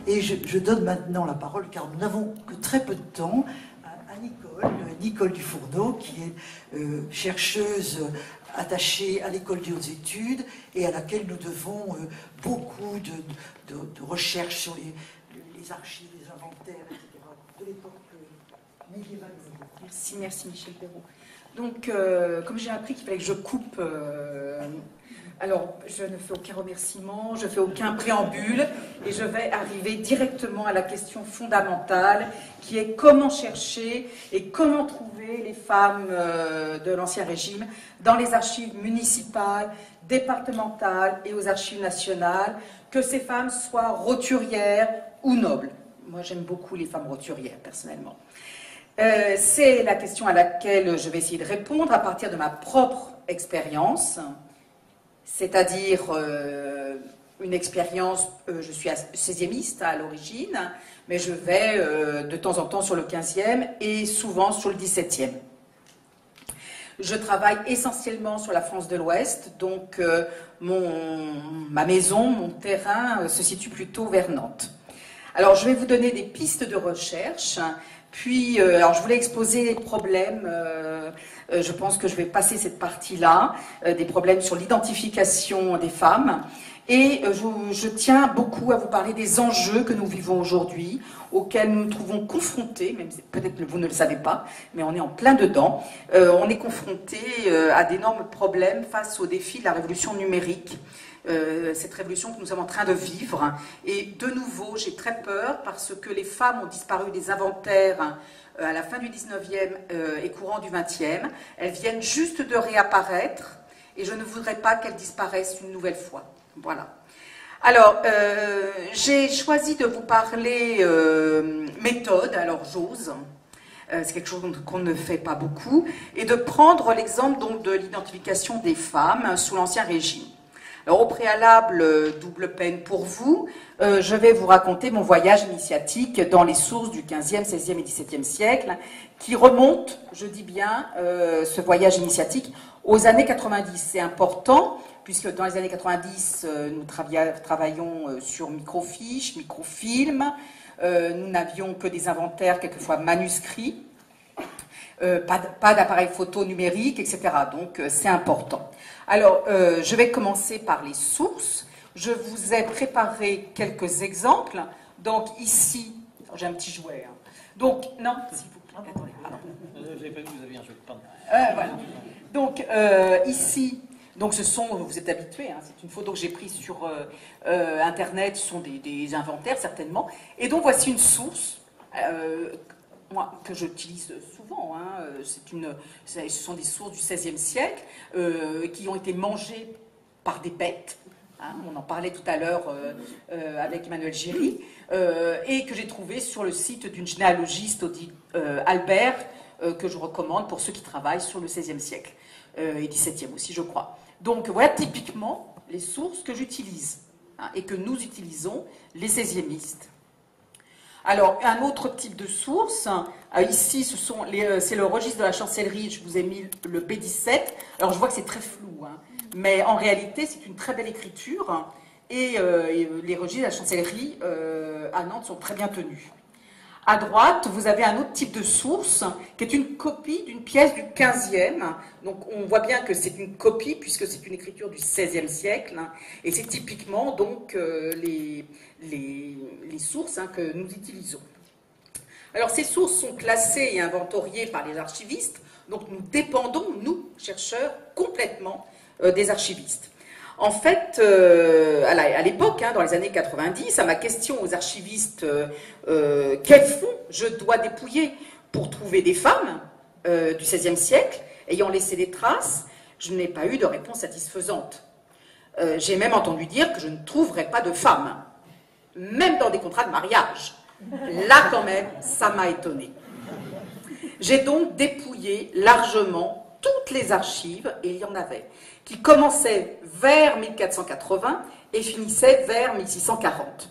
Et je donne maintenant la parole, car nous n'avons que très peu de temps, à Nicole Dufourneau, qui est chercheuse attachée à l'École des hautes études et à laquelle nous devons beaucoup de recherches sur les archives, les inventaires, etc., de l'époque médiévale. Merci Michel Perrault. Donc, comme j'ai appris qu'il fallait que je coupe... alors, je ne fais aucun remerciement, je ne fais aucun préambule, et je vais arriver directement à la question fondamentale, qui est comment chercher et comment trouver les femmes de l'Ancien Régime dans les archives municipales, départementales et aux archives nationales, que ces femmes soient roturières ou nobles. Moi, j'aime beaucoup les femmes roturières, personnellement. C'est la question à laquelle je vais essayer de répondre à partir de ma propre expérience, c'est-à-dire une expérience, je suis 16e à l'origine, mais je vais de temps en temps sur le 15e et souvent sur le 17e. Je travaille essentiellement sur la France de l'Ouest, donc ma maison, mon terrain se situe plutôt vers Nantes. Alors je vais vous donner des pistes de recherche, puis alors je voulais exposer les problèmes, je pense que je vais passer cette partie-là, des problèmes sur l'identification des femmes. Et je tiens beaucoup à vous parler des enjeux que nous vivons aujourd'hui, auxquels nous nous trouvons confrontés, même peut-être que vous ne le savez pas, mais on est en plein dedans. On est confrontés à d'énormes problèmes face au défi de la révolution numérique, cette révolution que nous sommes en train de vivre. Et de nouveau, j'ai très peur parce que les femmes ont disparu des inventaires à la fin du 19e et courant du 20e. Elles viennent juste de réapparaître et je ne voudrais pas qu'elles disparaissent une nouvelle fois. Voilà. Alors, j'ai choisi de vous parler méthode, alors j'ose, c'est quelque chose qu'on ne fait pas beaucoup, et de prendre l'exemple donc de l'identification des femmes sous l'Ancien Régime. Alors, au préalable, double peine pour vous, je vais vous raconter mon voyage initiatique dans les sources du 15e, 16e et 17e siècle, qui remonte, je dis bien, ce voyage initiatique, aux années 90. C'est important, puisque dans les années 90, nous travaillons sur microfiches, microfilms, nous n'avions que des inventaires, quelquefois manuscrits, pas d'appareil photo numérique, etc. Donc, c'est important. Alors, je vais commencer par les sources. Je vous ai préparé quelques exemples. Donc, ici, j'ai un petit jouet. Hein. Donc, non, s'il vous plaît, attendez, pardon. J'avais pas vu que vous aviez un jouet, pardon. Voilà. Donc, ici, donc vous êtes habitués, hein, c'est une photo que j'ai prise sur Internet, ce sont des inventaires, certainement. Et donc, voici une source. Moi, que j'utilise souvent, hein, ce sont des sources du XVIe siècle qui ont été mangées par des bêtes, hein, on en parlait tout à l'heure avec Emmanuel Giry, et que j'ai trouvé sur le site d'une généalogiste, Albert, que je recommande pour ceux qui travaillent sur le XVIe siècle, et XVIIe aussi, je crois. Donc voilà typiquement les sources que j'utilise, hein, et que nous utilisons, les XVIemistes. Alors, un autre type de source, ici, c'est le registre de la chancellerie, je vous ai mis le B17. Alors, je vois que c'est très flou, hein, mais en réalité, c'est une très belle écriture, et les registres de la chancellerie à Nantes sont très bien tenus. À droite, vous avez un autre type de source, qui est une copie d'une pièce du 15e. Donc, on voit bien que c'est une copie, puisque c'est une écriture du XVIe siècle, hein, et c'est typiquement, donc, les sources, hein, que nous utilisons. Alors, ces sources sont classées et inventoriées par les archivistes, donc nous dépendons, nous, chercheurs, complètement des archivistes. En fait, à l'époque, hein, dans les années 90, à ma question aux archivistes, quels fonds je dois dépouiller pour trouver des femmes du XVIe siècle, ayant laissé des traces, je n'ai pas eu de réponse satisfaisante. J'ai même entendu dire que je ne trouverais pas de femmes, même dans des contrats de mariage. Là, quand même, ça m'a étonnée. J'ai donc dépouillé largement toutes les archives, et il y en avait, qui commençaient vers 1480 et finissaient vers 1640.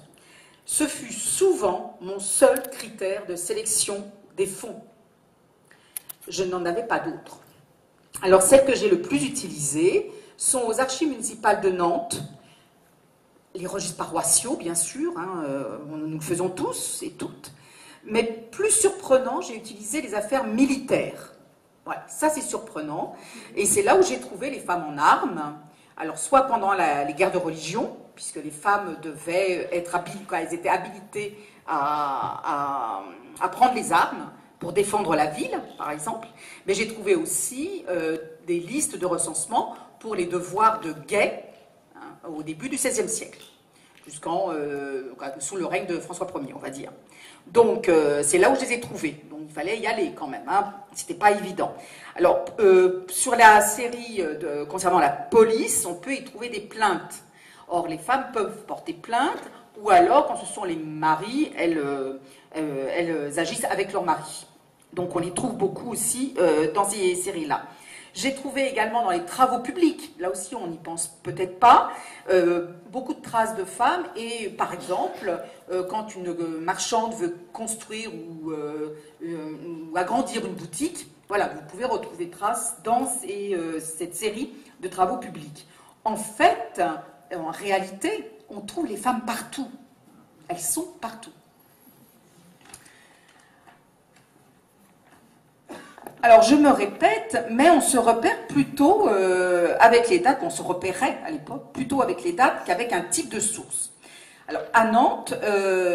Ce fut souvent mon seul critère de sélection des fonds. Je n'en avais pas d'autres. Alors, celles que j'ai le plus utilisées sont aux archives municipales de Nantes, les registres paroissiaux, bien sûr, hein, nous le faisons tous et toutes, mais plus surprenant, j'ai utilisé les affaires militaires. Voilà, ça c'est surprenant, et c'est là où j'ai trouvé les femmes en armes. Alors, soit pendant les guerres de religion, puisque les femmes devaient être elles étaient habilitées à prendre les armes pour défendre la ville, par exemple, mais j'ai trouvé aussi des listes de recensement pour les devoirs de guet, hein, au début du XVIe siècle, sous le règne de François Ier, on va dire. Donc, c'est là où je les ai trouvés. Donc, il fallait y aller quand même, hein. C'était pas évident. Alors, sur la série concernant la police, on peut y trouver des plaintes. Or, les femmes peuvent porter plainte, ou alors, quand ce sont les maris, elles agissent avec leur mari. Donc, on les trouve beaucoup aussi dans ces séries-là. J'ai trouvé également dans les travaux publics, là aussi on n'y pense peut-être pas, beaucoup de traces de femmes. Et par exemple, quand une marchande veut construire ou agrandir une boutique, voilà, vous pouvez retrouver des traces dans cette série de travaux publics. En fait, en réalité, on trouve les femmes partout. Elles sont partout. Alors, je me répète, mais on se repère plutôt avec les dates, on se repérait à l'époque plutôt avec les dates qu'avec un type de source. Alors, à Nantes,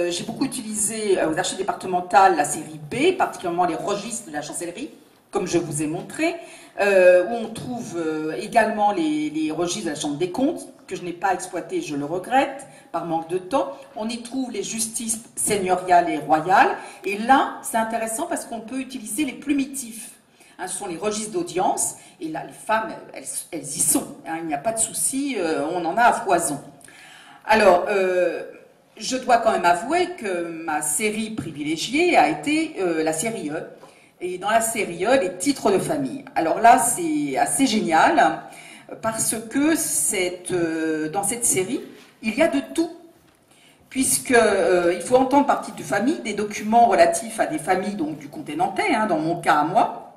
j'ai beaucoup utilisé aux archives départementales la série B, particulièrement les registres de la chancellerie, comme je vous ai montré, où on trouve également les registres de la Chambre des comptes, que je n'ai pas exploité, je le regrette, par manque de temps. On y trouve les justices seigneuriales et royales, et là, c'est intéressant parce qu'on peut utiliser les plumitifs. Hein, ce sont les registres d'audience, et là, les femmes, elles y sont, hein, il n'y a pas de souci, on en a à foison. Alors, je dois quand même avouer que ma série privilégiée a été la série E, et dans la série E, les titres de famille. Alors là, c'est assez génial, parce que dans cette série, il y a de tout, puisqu'il faut entendre par titre de famille des documents relatifs à des familles donc, du comté nantais, hein, dans mon cas à moi.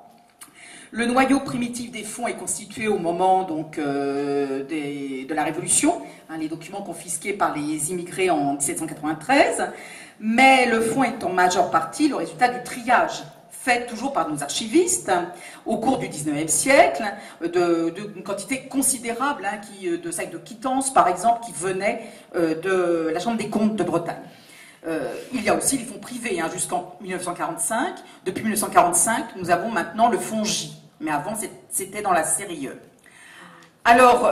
Le noyau primitif des fonds est constitué au moment donc, de la Révolution, hein, les documents confisqués par les immigrés en 1793, mais le fonds est en majeure partie le résultat du triage fait toujours par nos archivistes au cours du XIXe siècle, d'une quantité considérable hein, de sacs de quittance, par exemple, qui venaient de la Chambre des comptes de Bretagne. Il y a aussi les fonds privés hein, jusqu'en 1945. Depuis 1945, nous avons maintenant le fonds J, mais avant c'était dans la série E. Alors,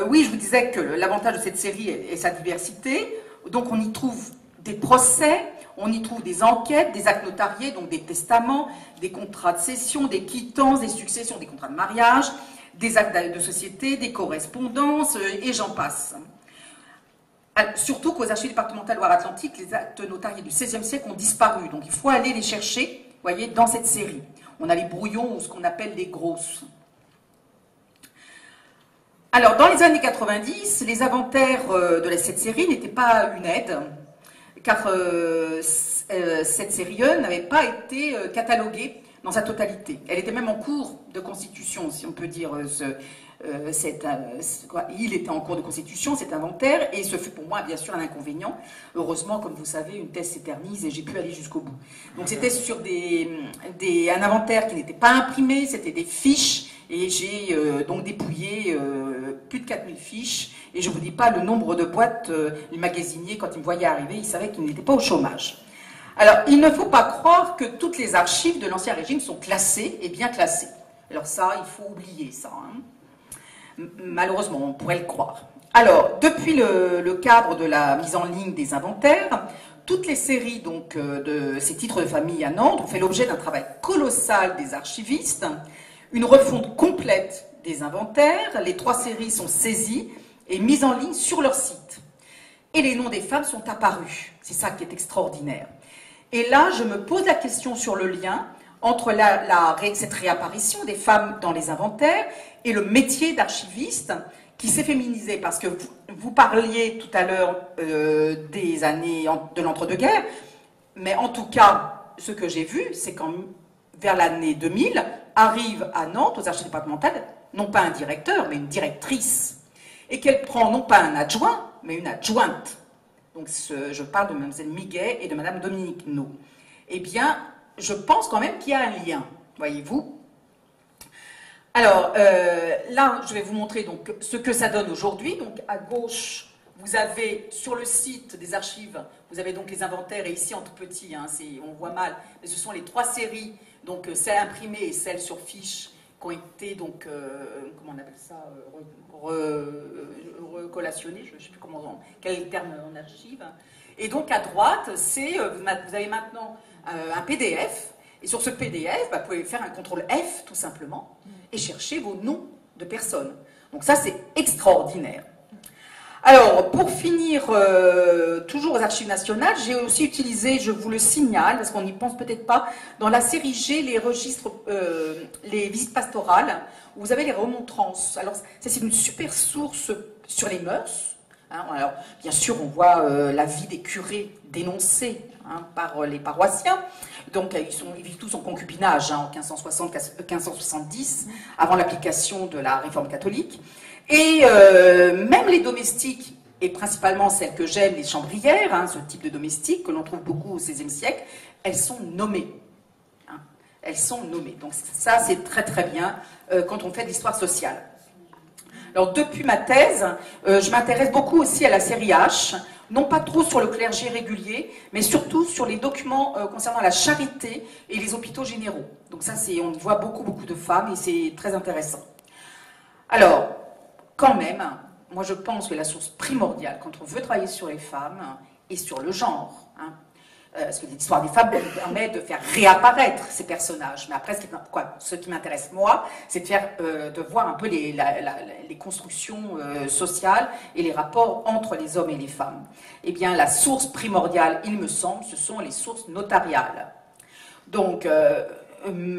oui, je vous disais que l'avantage de cette série est sa diversité. Donc, on y trouve des procès, on y trouve des enquêtes, des actes notariés, donc des testaments, des contrats de cession, des quittances, des successions, des contrats de mariage, des actes de société, des correspondances, et j'en passe. Surtout qu'aux archives départementales Loire-Atlantique, les actes notariés du XVIe siècle ont disparu. Donc il faut aller les chercher, vous voyez, dans cette série. On a les brouillons ou ce qu'on appelle les grosses. Alors, dans les années 90, les inventaires de cette série n'étaient pas une aide, car cette série E n'avait pas été cataloguée dans sa totalité. Elle était même en cours de constitution, si on peut dire. Il était en cours de constitution, cet inventaire, et ce fut pour moi bien sûr un inconvénient. Heureusement, comme vous savez, une thèse s'éternise et j'ai pu aller jusqu'au bout. Donc c'était sur un inventaire qui n'était pas imprimé, c'était des fiches, et j'ai donc dépouillé plus de 4000 fiches, et je ne vous dis pas le nombre de boîtes, les magasiniers, quand ils me voyaient arriver, ils savaient qu'ils n'étaient pas au chômage. Alors, il ne faut pas croire que toutes les archives de l'Ancien Régime sont classées et bien classées. Alors ça, il faut oublier ça, hein. Malheureusement, on pourrait le croire. Alors, depuis le cadre de la mise en ligne des inventaires, toutes les séries donc, de ces titres de famille à Nantes ont fait l'objet d'un travail colossal des archivistes, une refonte complète des inventaires. Les 3 séries sont saisies et mises en ligne sur leur site. Et les noms des femmes sont apparus. C'est ça qui est extraordinaire. Et là, je me pose la question sur le lien entre cette réapparition des femmes dans les inventaires et le métier d'archiviste qui s'est féminisé. Parce que vous parliez tout à l'heure des années de l'entre-deux-guerres, mais en tout cas, ce que j'ai vu, c'est qu'en vers l'année 2000, arrive à Nantes, aux archives départementales, non pas un directeur, mais une directrice, et qu'elle prend non pas un adjoint, mais une adjointe. Donc je parle de Mlle Miguet et de Mme Dominique No. Eh bien, je pense quand même qu'il y a un lien, voyez-vous. Alors, là, je vais vous montrer donc ce que ça donne aujourd'hui. Donc, à gauche, vous avez sur le site des archives, vous avez donc les inventaires, et ici en tout petit, hein, on voit mal, mais ce sont les 3 séries, donc celles imprimées et celles sur fiche, qui ont été donc, comment on appelle ça, recollationnées, je ne sais plus quel est le terme en archive. Et donc à droite, vous avez maintenant un PDF, et sur ce PDF, vous pouvez faire un CTRL F tout simplement, et chercher vos noms de personnes. Donc ça, c'est extraordinaire. Alors, pour finir, toujours aux Archives nationales, j'ai aussi utilisé, je vous le signale, parce qu'on n'y pense peut-être pas, dans la série G, les registres, les visites pastorales, où vous avez les remontrances. Alors, c'est une super source sur les mœurs. Hein. Alors, bien sûr, on voit la vie des curés dénoncée par les paroissiens. Donc, ils vivent tous en concubinage en 1560-1570, avant l'application de la réforme catholique. Et même les domestiques, et principalement celles que j'aime, les chambrières, ce type de domestiques que l'on trouve beaucoup au XVIe siècle, elles sont nommées. Elles sont nommées. Donc ça, c'est très très bien quand on fait de l'histoire sociale. Alors depuis ma thèse, je m'intéresse beaucoup aussi à la série H, non pas trop sur le clergé régulier, mais surtout sur les documents concernant la charité et les hôpitaux généraux. Donc ça, on y voit beaucoup de femmes et c'est très intéressant. Alors, quand même, moi je pense que la source primordiale quand on veut travailler sur les femmes est sur le genre. Parce que l'histoire des femmes permet de faire réapparaître ces personnages. Mais après, ce qui m'intéresse moi, c'est de voir un peu les constructions sociales et les rapports entre les hommes et les femmes. Eh bien, la source primordiale, il me semble, ce sont les sources notariales. Donc,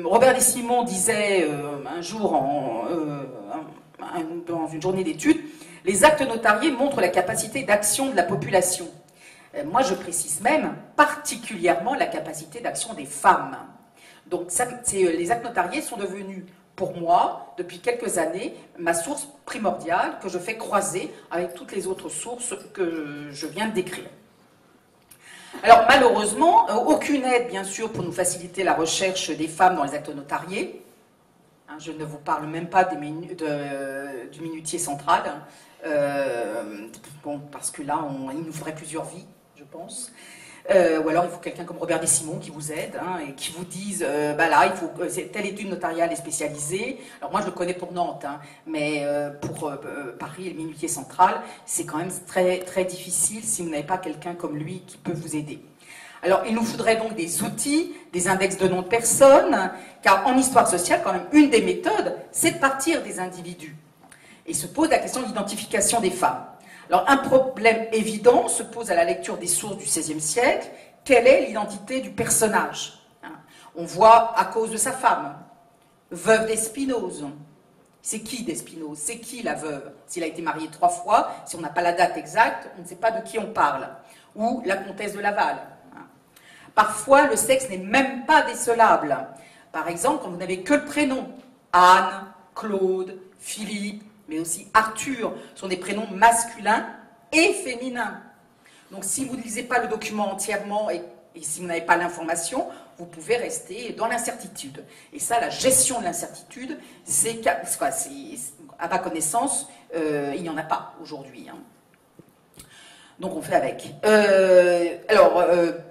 Robert Dessimon disait un jour dans une journée d'études, les actes notariés montrent la capacité d'action de la population. Moi, je précise même particulièrement la capacité d'action des femmes. Donc, les actes notariés sont devenus, pour moi, depuis quelques années, ma source primordiale que je fais croiser avec toutes les autres sources que je viens de décrire. Alors, malheureusement, aucune aide, bien sûr, pour nous faciliter la recherche des femmes dans les actes notariés. Je ne vous parle même pas du minutier central, parce que là, il nous faudrait plusieurs vies, je pense. Ou alors, il faut quelqu'un comme Robert Dessimon qui vous aide et qui vous dise, là, il faut telle étude notariale est spécialisée. Alors moi, je le connais pour Nantes, mais pour Paris et le minutier central, c'est quand même très, très difficile si vous n'avez pas quelqu'un comme lui qui peut vous aider. Alors, il nous faudrait donc des outils, des index de noms de personnes, car en histoire sociale, quand même, une des méthodes, c'est de partir des individus. Et se pose la question de l'identification des femmes. Alors, un problème évident se pose à la lecture des sources du XVIe siècle. Quelle est l'identité du personnage? On voit à cause de sa femme, veuve d'Espinoze. C'est qui d'Espinoze? C'est qui la veuve? S'il a été marié 3 fois, si on n'a pas la date exacte, on ne sait pas de qui on parle. Ou la comtesse de Laval. Parfois, le sexe n'est même pas décelable. Par exemple, quand vous n'avez que le prénom, Anne, Claude, Philippe, mais aussi Arthur, sont des prénoms masculins et féminins. Donc, si vous ne lisez pas le document entièrement et si vous n'avez pas l'information, vous pouvez rester dans l'incertitude. Et ça, la gestion de l'incertitude, à ma connaissance, il n'y en a pas aujourd'hui. Donc on fait avec.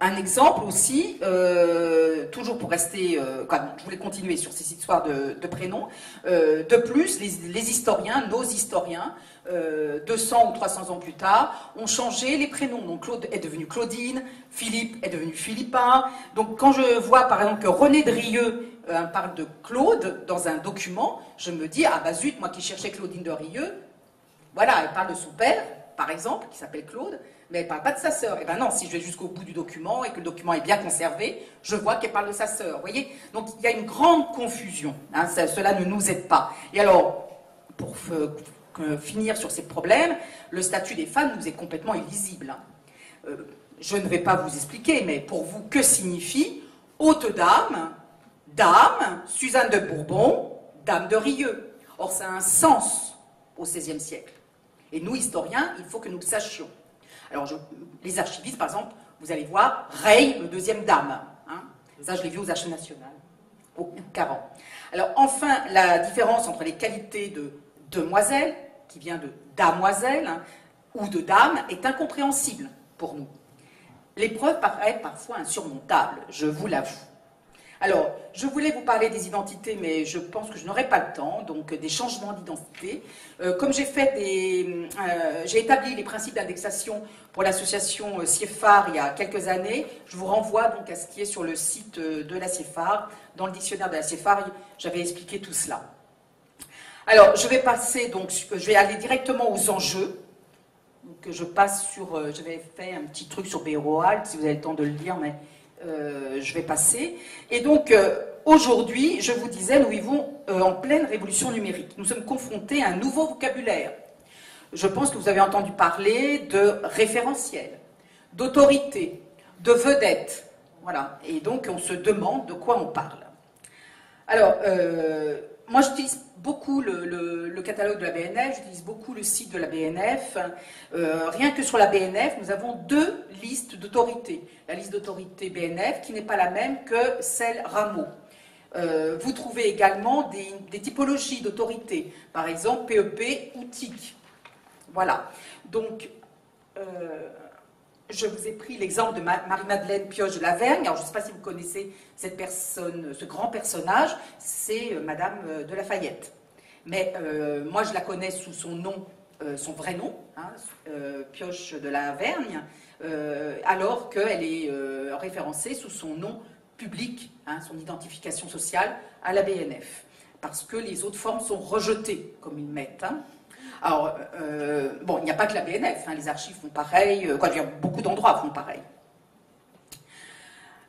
Un exemple aussi, toujours pour rester, je voulais continuer sur ces histoires de prénoms. De plus, les historiens, nos historiens, 200 ou 300 ans plus tard, ont changé les prénoms. Donc Claude est devenu Claudine, Philippe est devenu Philippin. Donc quand je vois par exemple que René Drieux parle de Claude dans un document, je me dis, ah bah zut, moi qui cherchais Claudine de Rieux, voilà, elle parle de son père, par exemple, qui s'appelle Claude, mais elle ne parle pas de sa sœur. Et bien non, si je vais jusqu'au bout du document et que le document est bien conservé, je vois qu'elle parle de sa sœur. Vous voyez? Donc il y a une grande confusion. Cela ne nous aide pas. Et alors, pour finir sur ces problèmes, le statut des femmes nous est complètement illisible. Je ne vais pas vous expliquer, mais pour vous, que signifie haute dame, dame, Suzanne de Bourbon, dame de Rieux. Or, ça a un sens au XVIe siècle. Et nous, historiens, il faut que nous le sachions. Alors, les archivistes, par exemple, vous allez voir, Reille, le deuxième dame. Hein. Ça, je l'ai vu aux Archives nationales, au 40. Alors, enfin, la différence entre les qualités de demoiselle, qui vient de damoiselle, hein, ou de dame, est incompréhensible pour nous. L'épreuve paraît parfois insurmontable, je vous l'avoue. Alors, je voulais vous parler des identités, mais je pense que je n'aurai pas le temps, donc des changements d'identité. Comme j'ai établi les principes d'indexation pour l'association CIEFAR il y a quelques années, je vous renvoie donc à ce qui est sur le site de la CIEFAR. Dans le dictionnaire de la CIEFAR, j'avais expliqué tout cela. Alors, je vais aller directement aux enjeux. Donc, j'avais fait un petit truc sur Beroald, si vous avez le temps de le lire, mais je vais passer. Et donc, aujourd'hui, je vous disais, nous vivons en pleine révolution numérique. Nous sommes confrontés à un nouveau vocabulaire. Je pense que vous avez entendu parler de référentiel, d'autorité, de vedette. Voilà. Et donc, on se demande de quoi on parle. Alors, moi, j'utilise beaucoup le catalogue de la BNF, j'utilise beaucoup le site de la BNF. Rien que sur la BNF, nous avons 2 listes d'autorité. La liste d'autorité BNF qui n'est pas la même que celle Rameau. Vous trouvez également des typologies d'autorité, par exemple PEP ou TIC. Voilà. Donc, je vous ai pris l'exemple de Marie-Madeleine Pioche de Lavergne. Alors, je ne sais pas si vous connaissez cette personne, ce grand personnage, c'est Madame de Lafayette. Mais moi, je la connais sous son nom, son vrai nom, hein, Pioche de Lavergne, alors qu'elle est référencée sous son nom public, hein, son identification sociale à la BNF, parce que les autres formes sont rejetées, comme ils mettent. Hein. Alors, bon, il n'y a pas que la BNF, hein, les archives font pareil, beaucoup d'endroits font pareil.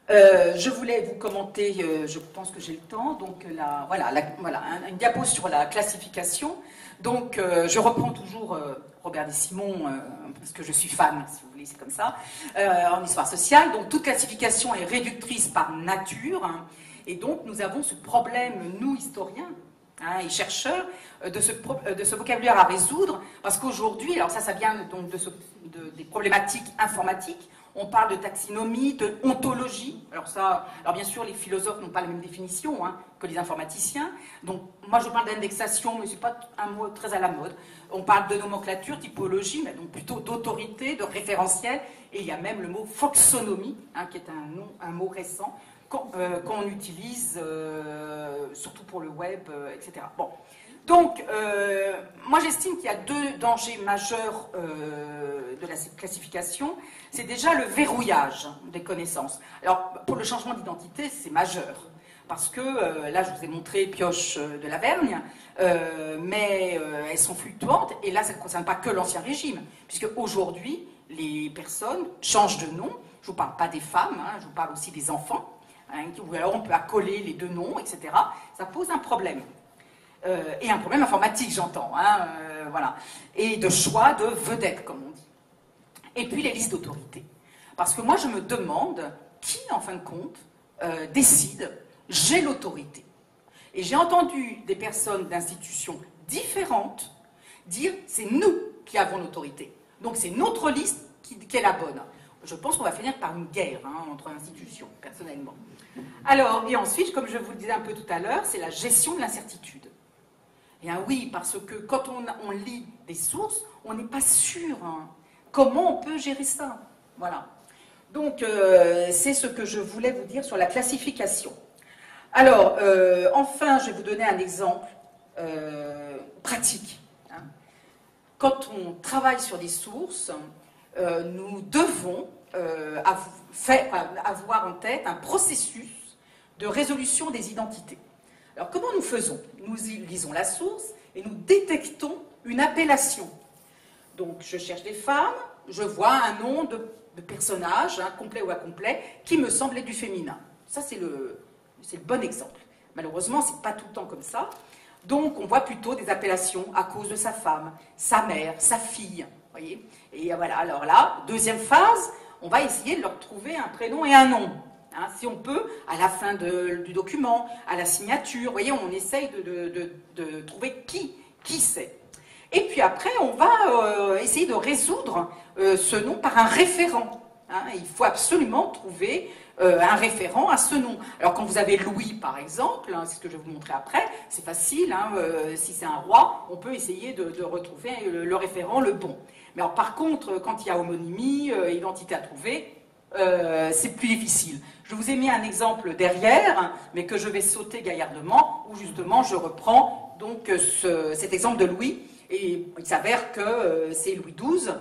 Je voulais vous commenter, je pense que j'ai le temps, donc voilà, une diapo sur la classification. Donc, je reprends toujours Robert Des-Simon, parce que je suis fan, si vous voulez, c'est comme ça, en histoire sociale. Donc, toute classification est réductrice par nature, hein, et donc nous avons ce problème, nous, historiens, hein, et chercheurs, de ce vocabulaire à résoudre, parce qu'aujourd'hui, alors ça vient donc des problématiques informatiques. On parle de taxinomie, de ontologie. Alors bien sûr, les philosophes n'ont pas la même définition, hein, que les informaticiens. Donc moi, je parle d'indexation, mais c'est pas un mot très à la mode. On parle de nomenclature, typologie, mais donc plutôt d'autorité, de référentiel. Et il y a même le mot foxonomie, hein, qui est un mot récent qu'on utilise surtout pour le web, etc. Bon. Donc, moi j'estime qu'il y a 2 dangers majeurs de la classification. C'est déjà le verrouillage des connaissances. Alors, pour le changement d'identité, c'est majeur. Parce que, là, je vous ai montré Pioche de Lavergne, mais elles sont fluctuantes. Et là, ça ne concerne pas que l'Ancien Régime, puisque aujourd'hui, les personnes changent de nom. Je ne vous parle pas des femmes, hein, je vous parle aussi des enfants. Hein, ou alors, on peut accoler les 2 noms, etc. Ça pose un problème. Et un problème informatique, j'entends, hein, voilà. Et de choix de vedettes, comme on dit. Et puis les listes d'autorité. Parce que moi, je me demande qui, en fin de compte, décide « j'ai l'autorité ». Et j'ai entendu des personnes d'institutions différentes dire « c'est nous qui avons l'autorité ». Donc c'est notre liste qui est la bonne. Je pense qu'on va finir par une guerre, hein, entre institutions, personnellement. Alors, et ensuite, comme je vous le disais un peu tout à l'heure, c'est la gestion de l'incertitude. Eh bien oui, parce que quand on lit des sources, on n'est pas sûr. Hein. Comment on peut gérer ça? Voilà. Donc, c'est ce que je voulais vous dire sur la classification. Alors, enfin, je vais vous donner un exemple pratique. Hein. Quand on travaille sur des sources, nous devons avoir en tête un processus de résolution des identités. Alors, comment nous faisons? Nous lisons la source et nous détectons une appellation. Donc, je cherche des femmes, je vois un nom de personnage, hein, complet ou incomplet, qui me semble être du féminin. Ça, c'est le bon exemple. Malheureusement, ce n'est pas tout le temps comme ça. Donc, on voit plutôt des appellations à cause de sa femme, sa mère, sa fille. Voyez? Et voilà, alors là, deuxième phase, on va essayer de leur trouver un prénom et un nom. hein, si on peut, à la fin du document, à la signature. Vous voyez, on essaye de trouver qui c'est. Et puis après, on va essayer de résoudre ce nom par un référent. Hein. Il faut absolument trouver un référent à ce nom. Alors quand vous avez Louis par exemple, hein, c'est ce que je vais vous montrer après, c'est facile, hein, si c'est un roi, on peut essayer de retrouver le référent, le bon. Mais alors, par contre, quand il y a homonymie, identité à trouver, c'est plus difficile. Je vous ai mis un exemple derrière, mais que je vais sauter gaillardement, où justement je reprends donc cet exemple de Louis. Et il s'avère que c'est Louis XII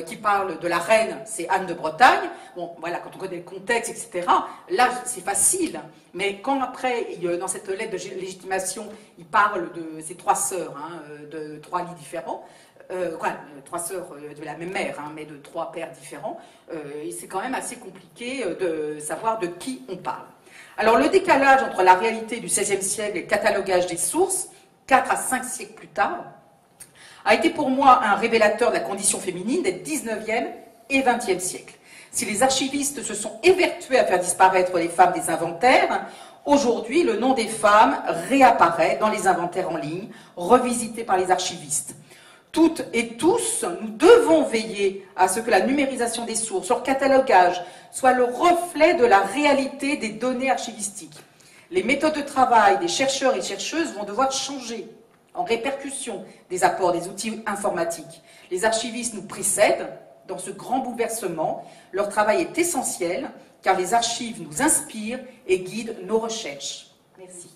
qui parle de la reine, c'est Anne de Bretagne. Bon, voilà, quand on connaît le contexte, etc., là, c'est facile. Mais quand après, dans cette lettre de légitimation, il parle de ses 3 sœurs, hein, de 3 lits différents, 3 sœurs de la même mère, hein, mais de 3 pères différents, c'est quand même assez compliqué de savoir de qui on parle. Alors, le décalage entre la réalité du XVIe siècle et le catalogage des sources, 4 à 5 siècles plus tard, a été pour moi un révélateur de la condition féminine des 19e et 20e siècles. Si les archivistes se sont évertués à faire disparaître les femmes des inventaires, aujourd'hui, le nom des femmes réapparaît dans les inventaires en ligne, revisités par les archivistes. Toutes et tous, nous devons veiller à ce que la numérisation des sources, leur catalogage, soit le reflet de la réalité des données archivistiques. Les méthodes de travail des chercheurs et chercheuses vont devoir changer en répercussion des apports des outils informatiques. Les archivistes nous précèdent dans ce grand bouleversement. Leur travail est essentiel car les archives nous inspirent et guident nos recherches. Merci.